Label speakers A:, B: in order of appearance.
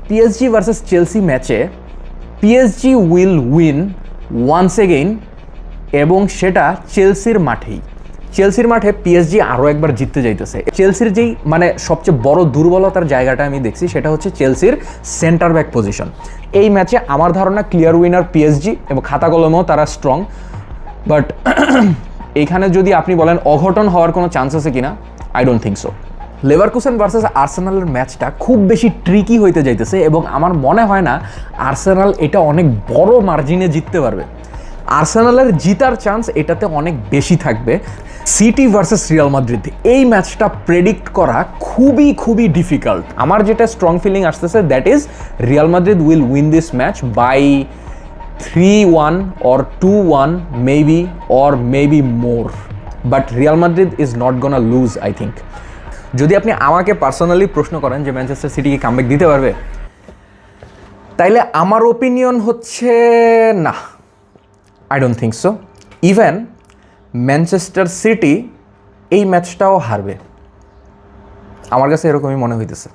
A: PSG versus Chelsea ম্যাচে PSG will win once again, এবং সেটা চেলসির মাঠেই। চেলসির মাঠে পিএসজি আরও একবার জিততে যাইতেছে। চেলসির যেই মানে সবচেয়ে বড় দুর্বলতার জায়গাটা আমি দেখছি সেটা হচ্ছে চেলসির সেন্টার ব্যাক পজিশন। এই ম্যাচে আমার ধারণা ক্লিয়ার উইনার পিএসজি, এবং খাতা কলমেও তারা স্ট্রং। বাট এইখানে যদি আপনি বলেন অঘটন হওয়ার কোনো চান্স আছে কিনা, I don't think so. Leverkusen versus আর্সেনালের ম্যাচটা খুব বেশি ট্রিকি হইতে যাইতেছে, এবং আমার মনে হয় না আর্সেনাল এটা অনেক বড় মার্জিনে জিততে পারবে। আর্সেনালের জিতার চান্স এটাতে অনেক বেশি থাকবে। সিটি ভার্সেস রিয়াল মাদ্রিদ, এই ম্যাচটা প্রেডিক্ট করা খুবই খুবই ডিফিকাল্ট। আমার যেটা স্ট্রং ফিলিং আসতেছে that is Real Madrid will win this match by 3-1 or 2-1 maybe, or maybe more. But Real Madrid is not gonna lose, I think. যদি আপনি আমাকে পার্সোনালি প্রশ্ন করেন যে ম্যানচেস্টার সিটি কি কামব্যাক দিতে পারবে, তাইলে আমার ওপিনিয়ন হচ্ছে না, I don't think so. Even Manchester city এই ম্যাচটাও হারবে, আমার কাছে এরকমই মনে হইতেছে।